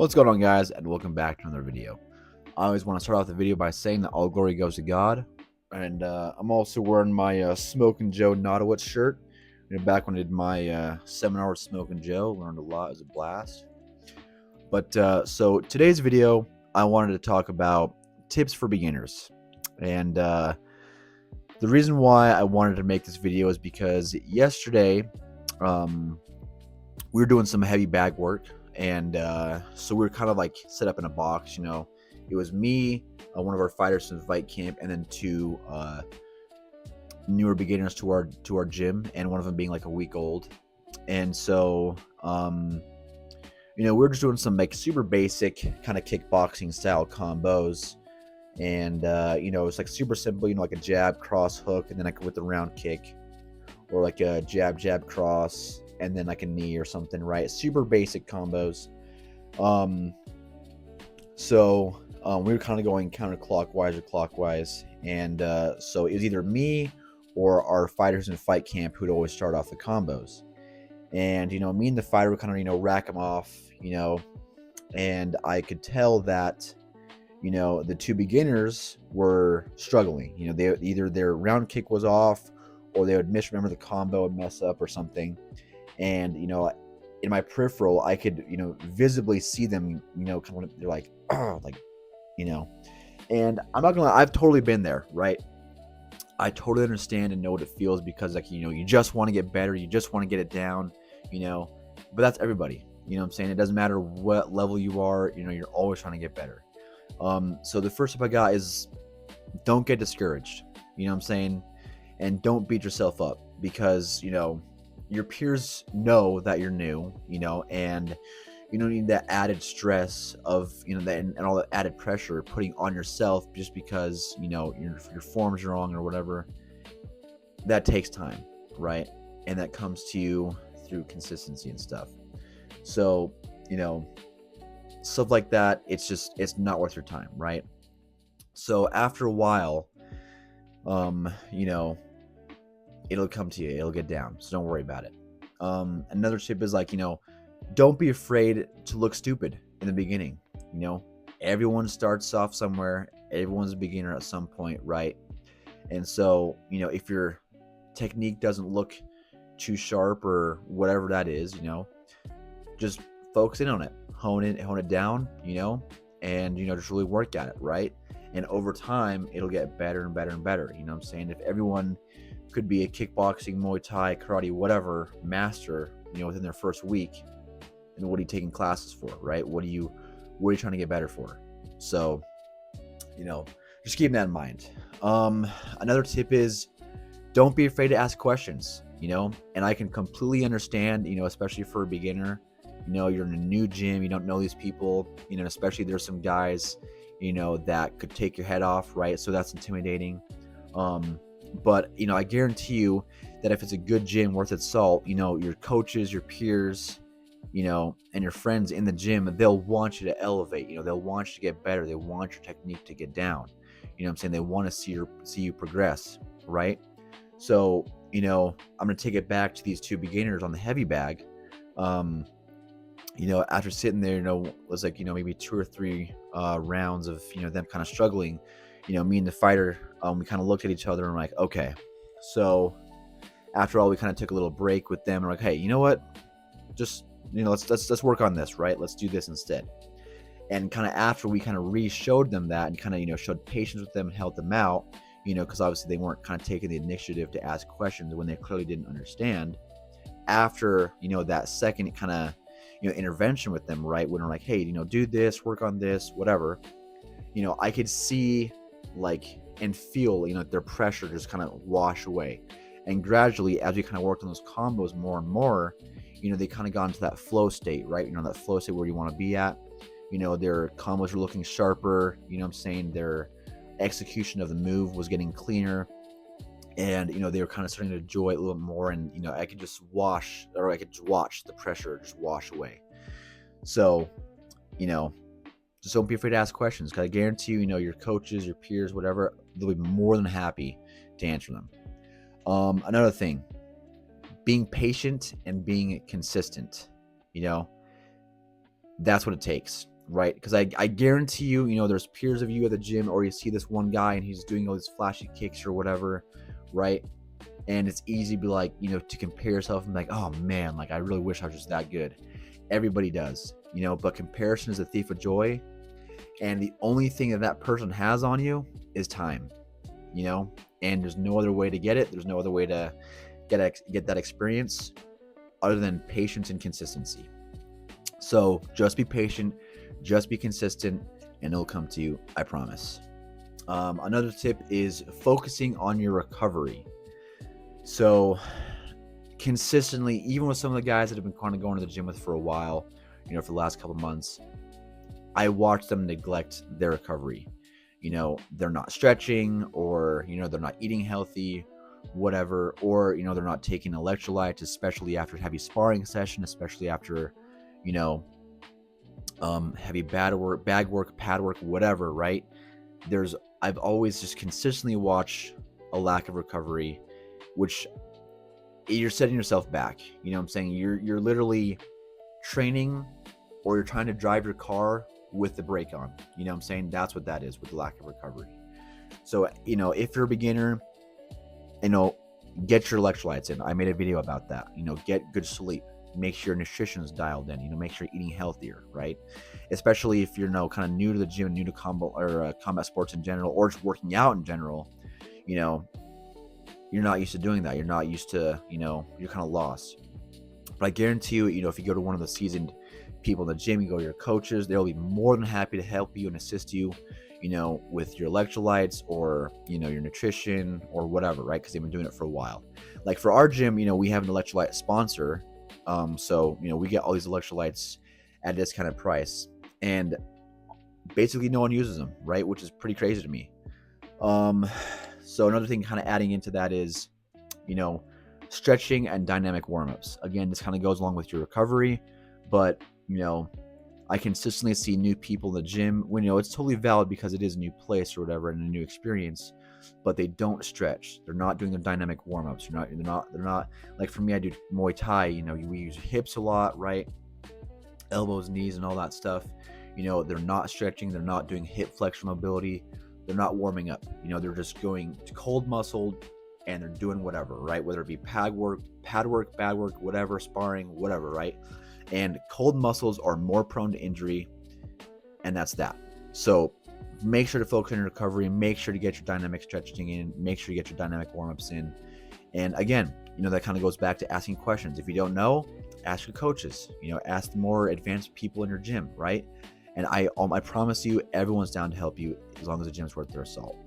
What's going on, guys, and welcome back to another video. I always want to start off the video by saying that all glory goes to God, and I'm also wearing my Smoking Joe Nodowitz shirt. Back when I did my seminar with Smoking Joe, learned a lot. It was a blast. But so today's video, I wanted to talk about tips for beginners, and the reason why I wanted to make this video is because yesterday we were doing some heavy bag work. And so we were kind of like set up in a box, It was me, one of our fighters from Fight Camp, and then two newer beginners to our gym, and one of them being like a week old. And so, we were just doing some like super basic kind of kickboxing style combos, and it's like super simple, like a jab, cross, hook, and then like with the round kick, or like a jab, jab, cross, and then like a knee or something, right? Super basic combos. So we were kind of going counterclockwise or clockwise, and so it was either me or our fighters in Fight Camp who'd always start off the combos. And me and the fighter would kind of rack them off, and I could tell that the two beginners were struggling. They either their round kick was off, or they would misremember the combo and mess up or something. And in my peripheral, I could visibly see them, kind of, they're like, oh, like, and I'm not gonna lie, I've totally been there, right? I totally understand and know what it feels, because like you just want to get better, you just want to get it down, but that's everybody. What I'm saying? It doesn't matter what level you are, you're always trying to get better. So the first tip I got is don't get discouraged. What I'm saying? And don't beat yourself up, because your peers know that you're new, and you don't need that added stress of that, and all that added pressure putting on yourself just because your form's wrong or whatever. That takes time, right? And that comes to you through consistency and stuff. So stuff like that, it's not worth your time, right? So after a while, it'll come to you, it'll get down, so don't worry about it. Another tip is like, don't be afraid to look stupid in the beginning. Everyone starts off somewhere, everyone's a beginner at some point, right? And so if your technique doesn't look too sharp or whatever that is, just focus in on it, hone it down, and just really work at it, right? And over time it'll get better and better and better. What I'm saying? If everyone could be a kickboxing, Muay Thai, karate, whatever master, within their first week, and what are you taking classes for, right? What are you trying to get better for? So, just keep that in mind. Another tip is don't be afraid to ask questions, and I can completely understand, especially for a beginner, you're in a new gym, you don't know these people, especially there's some guys, that could take your head off, right? So that's intimidating. But I guarantee you that if it's a good gym worth its salt, your coaches, your peers, and your friends in the gym, they'll want you to elevate. They'll want you to get better. They want your technique to get down. What I'm saying? They want to see you progress, right? So I'm gonna take it back to these two beginners on the heavy bag. After sitting there, it was like maybe 2 or 3 rounds of them kind of struggling. Me and the fighter, we kind of looked at each other and we're like, okay, so after all, we kind of took a little break with them and we're like, hey, you know what? Just let's work on this, right? Let's do this instead. And kind of after we kind of re-showed them that and kind of showed patience with them and helped them out, because obviously they weren't kind of taking the initiative to ask questions when they clearly didn't understand. After that second kind of intervention with them, right, when we're like, hey, do this, work on this, whatever, I could see like and feel their pressure just kind of wash away. And gradually, as we kind of worked on those combos more and more, they kind of got into that flow state, right? That flow state where you want to be at. Their combos were looking sharper. What I'm saying? Their execution of the move was getting cleaner, and they were kind of starting to enjoy it a little more. And I could just watch the pressure just wash away. So just don't be afraid to ask questions, because I guarantee your coaches, your peers, whatever, they'll be more than happy to answer them. Another thing, being patient and being consistent, that's what it takes. right? Because I guarantee you, there's peers of you at the gym, or you see this one guy and he's doing all these flashy kicks or whatever, right? And it's easy to be like, to compare yourself and be like, oh man, like I really wish I was just that good. Everybody does, but comparison is a thief of joy. And the only thing that person has on you is time, and there's no other way to get it. There's no other way to get that experience other than patience and consistency. So just be patient, just be consistent, and it'll come to you, I promise. Another tip is focusing on your recovery. So consistently, even with some of the guys that have been kind of going to the gym with for a while, for the last couple months, I watch them neglect their recovery. They're not stretching, or, they're not eating healthy, whatever, or, they're not taking electrolytes, especially after a heavy sparring session, especially after, heavy bag work, pad work, whatever, right? I've always just consistently watched a lack of recovery, which you're setting yourself back. You know what I'm saying? You're literally training, or you're trying to drive your car with the brake on. You know what I'm saying? That's what that is with the lack of recovery. So, if you're a beginner, get your electrolytes in. I made a video about that. Get good sleep. Make sure your nutrition is dialed in. Make sure you're eating healthier, right? Especially if you're kind of new to the gym, new to combat sports in general, or just working out in general. You're not used to doing that. You're not used to, you're kind of lost. But I guarantee you, if you go to one of the seasoned people in the gym, you go to your coaches, they'll be more than happy to help you and assist you, with your electrolytes, or, your nutrition, or whatever, right? Because they've been doing it for a while. Like for our gym, we have an electrolyte sponsor. So, we get all these electrolytes at a discounted price, and basically no one uses them, right? Which is pretty crazy to me. So another thing kind of adding into that is, stretching and dynamic warm-ups. Again, this kind of goes along with your recovery, but, I consistently see new people in the gym when, it's totally valid because it is a new place or whatever and a new experience, but they don't stretch. They're not doing their dynamic warm-ups. They're not like, for me, I do Muay Thai, we use hips a lot, right? Elbows, knees, and all that stuff. They're not stretching. They're not doing hip flexion mobility. They're not warming up. They're just going to cold muscle, and they're doing whatever, right? Whether it be pad work, bad work, whatever, sparring, whatever, right? And cold muscles are more prone to injury, and that's that. So make sure to focus on your recovery. Make sure to get your dynamic stretching in. Make sure you get your dynamic warm-ups in. And again, that kind of goes back to asking questions. If you don't know, ask your coaches. Ask the more advanced people in your gym, right? And I promise you, everyone's down to help you as long as the gym's worth their salt.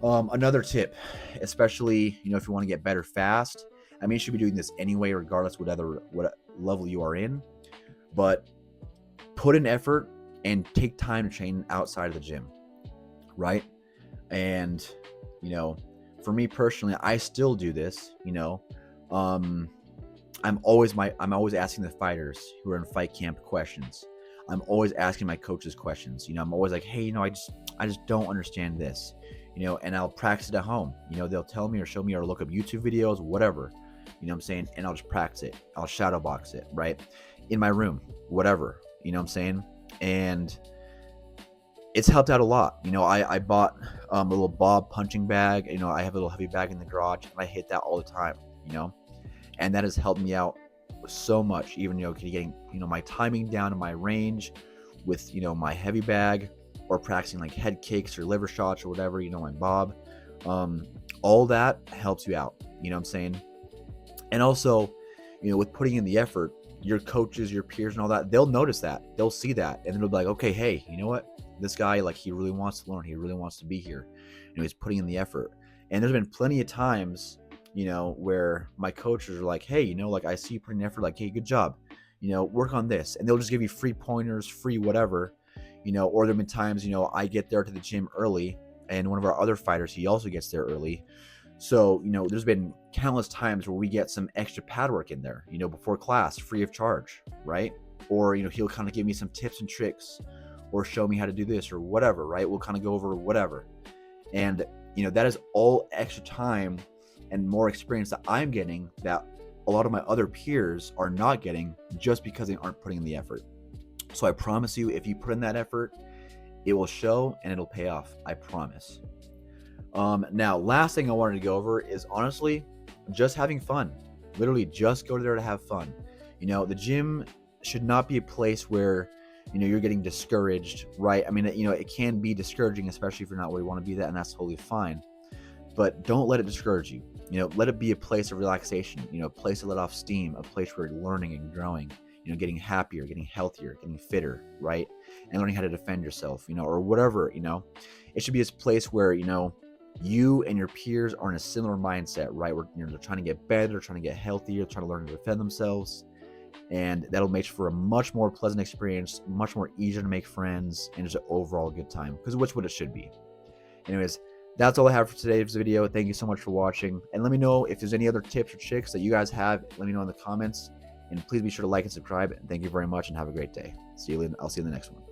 Another tip, especially, if you want to get better fast, you should be doing this anyway, regardless what level you are in, but put in effort and take time to train outside of the gym, right? And, for me personally, I still do this, I'm always asking the fighters who are in fight camp questions. I'm always asking my coaches questions. I'm always like, hey, I just don't understand this, and I'll practice it at home. They'll tell me or show me or look up YouTube videos, whatever, what I'm saying? And I'll just practice it. I'll shadow box it, right? In my room, whatever, what I'm saying? And it's helped out a lot. I bought a little Bob punching bag. I have a little heavy bag in the garage, and I hit that all the time, and that has helped me out so much, even getting my timing down to my range with my heavy bag, or practicing like head kicks or liver shots or whatever, my Bob. All that helps you out, what I'm saying? And also, with putting in the effort, your coaches, your peers, and all that, they'll notice that, they'll see that, and they'll be like, okay, hey, you know what, this guy, like, he really wants to learn, he really wants to be here, he's putting in the effort. And there's been plenty of times where my coaches are like, hey, like, I see you putting effort, like, hey, good job, work on this. And they'll just give you free pointers, free whatever, or there've been times, I get there to the gym early, and one of our other fighters, he also gets there early. So, there's been countless times where we get some extra pad work in there, before class, free of charge, right? Or, he'll kind of give me some tips and tricks, or show me how to do this or whatever, right? We'll kind of go over whatever. And, that is all extra time and more experience that I'm getting that a lot of my other peers are not getting, just because they aren't putting in the effort. So I promise you, if you put in that effort, it will show and it'll pay off. I promise. Now, last thing I wanted to go over is honestly just having fun. Literally, just go there to have fun. The gym should not be a place where you're getting discouraged, right? I mean, it can be discouraging, especially if you're not where you want to be, and that's totally fine. But don't let it discourage you. Let it be a place of relaxation. A place to let off steam, a place where you're learning and growing. Getting happier, getting healthier, getting fitter, right? And learning how to defend yourself, or whatever. It should be a place where you and your peers are in a similar mindset, right? Where they're trying to get better, trying to get healthier, trying to learn to defend themselves, and that'll make for a much more pleasant experience, much more easier to make friends, and just an overall good time, because which what it should be. Anyways, that's all I have for today's video. Thank you so much for watching, and let me know if there's any other tips or tricks that you guys have. Let me know in the comments, and please be sure to like and subscribe. And thank you very much, and have a great day. I'll see you in the next one.